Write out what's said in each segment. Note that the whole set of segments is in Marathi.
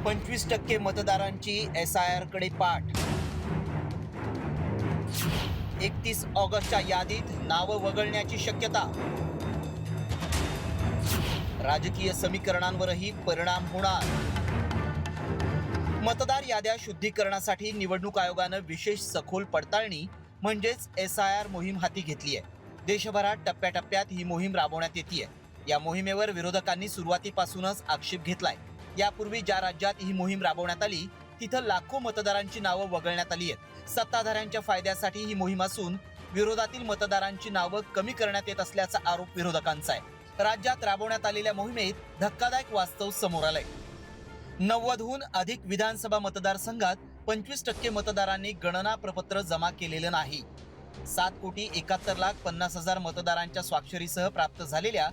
25% मतदारांची SIR कडे पाठ. 31 ऑगस्टच्या यादीत नावं वगळण्याची शक्यता. राजकीय समीकरणांवरही परिणाम होणार. मतदार याद्या शुद्धीकरणासाठी निवडणूक आयोगानं विशेष सखोल पडताळणी म्हणजेच SIR मोहीम हाती घेतली आहे. देशभरात टप्प्याटप्प्यात ही मोहीम राबवण्यात येते. या मोहिमेवर विरोधकांनी सुरुवातीपासूनच आक्षेप घेतलाय. यापूर्वी ज्या राज्यात ही मोहीम राबवण्यात आली तिथं लाखो मतदारांची नावं वगळण्यात आली आहेत. सत्ताधाऱ्यांच्या फायद्यासाठी ही मोहीम असून विरोधातील मतदारांची नावं कमी करण्यात येत असल्याचा आरोप विरोधकांचा आहे. राज्यात राबवण्यात आलेल्या मोहिमेत धक्कादायक वास्तव समोर आलंय. 90हून अधिक विधानसभा मतदारसंघात 25% मतदारांनी गणना प्रपत्र जमा केलेलं नाही. 7,71,50,000 मतदारांच्या स्वाक्षरीसह प्राप्त झालेल्या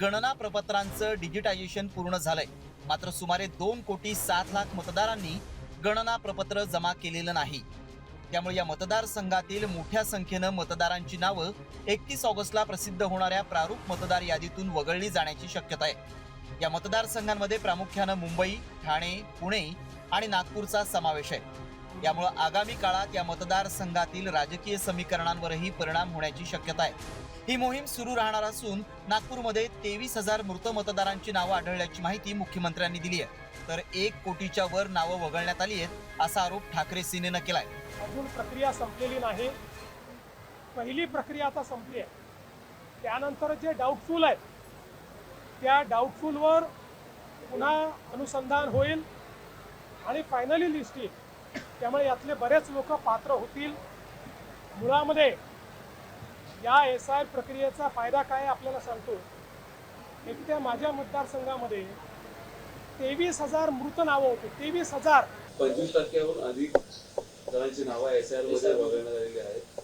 गणना प्रपत्रांचं डिजिटायझेशन पूर्ण झालंय. मात्र सुमारे 2,07,00,000 मतदारांनी गणना प्रपत्र जमा केलेलं नाही. त्यामुळे या मतदारसंघातील मोठ्या संख्येनं मतदारांची नावं 31 ऑगस्टला प्रसिद्ध होणाऱ्या प्रारूप मतदार यादीतून वगळली जाण्याची शक्यता आहे. या मतदारसंघांमध्ये प्रामुख्यानं मुंबई, ठाणे, पुणे आणि नागपूरचा समावेश आहे. यामुळे आगामी काळात या मतदारसंघातील राजकीय समीकरणांवरही परिणाम होण्याची शक्यता आहे. ही मोहीम सुरू राहणार असून नागपूरमध्ये 23,000 मृत मतदारांची नावं आढळल्याची माहिती मुख्यमंत्र्यांनी दिली आहे. तर 1 कोटीच्या वर नावं वगळण्यात आली आहेत असा आरोप ठाकरे सेनेनं केलाय. अजून प्रक्रिया संपलेली नाही. पहिली प्रक्रिया आता संपली आहे. त्यानंतर जे डाऊटफुल आहेत त्या डाऊटफुलवर पुन्हा अनुसंधान होईल आणि फायनली लिस्ट येईल. त्यामुळे यातले बरेच लोक पात्र होतील. मुळामध्ये या SIR प्रक्रियेचा फायदा काय आपल्याला सांगतो. एक तर माझ्या मतदारसंघामध्ये 23,000 मृत नावं होती. 23,000. 25%हून अधिक जणांची नावं SIR मध्ये वगळण्यात आलेली आहेत.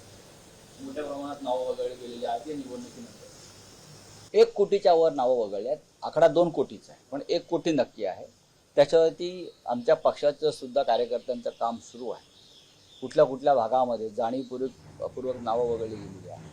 मोठ्या प्रमाणात नावं वगळली गेलेली आहेत. या निवडणुकीनंतर 1 कोटीच्या वर नावं वगळल्यात. आकडा 2 कोटीचा आहे, पण 1 कोटी नक्की आहे. त्याच्यावरती आमच्या पक्षाचं सुद्धा कार्यकर्त्यांचं काम सुरू आहे. कुठल्या कुठल्या भागामध्ये जाणीवपूर्वक नावं वगळली गेलेली आहे.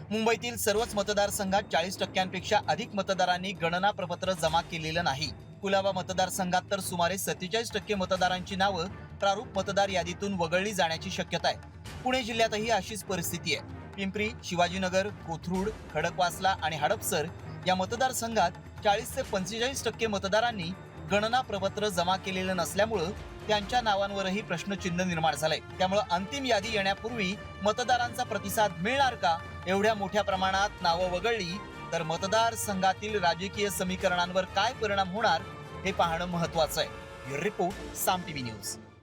मुंबईतील सर्वच मतदारसंघात 40%पेक्षा अधिक मतदारांनी गणना प्रपत्र जमा केलेलं नाही. कुलाबा मतदारसंघात तर सुमारे 47% मतदारांची नावं प्रारूप मतदार यादीतून वगळली जाण्याची शक्यता आहे. पुणे जिल्ह्यातही अशीच परिस्थिती आहे. पिंपरी, शिवाजीनगर, कोथरूड, खडकवासला आणि हडपसर या मतदारसंघात 40 ते 45% मतदारांनी गणना प्रपत्र जमा केलेलं नसल्यामुळं त्यांच्या नावांवरही प्रश्नचिन्ह निर्माण झालंय. त्यामुळे अंतिम यादी येण्यापूर्वी मतदारांचा प्रतिसाद मिळणार का? एवढ्या मोठ्या प्रमाणात नावं वगळली तर मतदारसंघातील राजकीय समीकरणांवर काय परिणाम होणार हे पाहणं महत्त्वाचं आहे. रिपोर्ट साम टीव्ही न्यूज.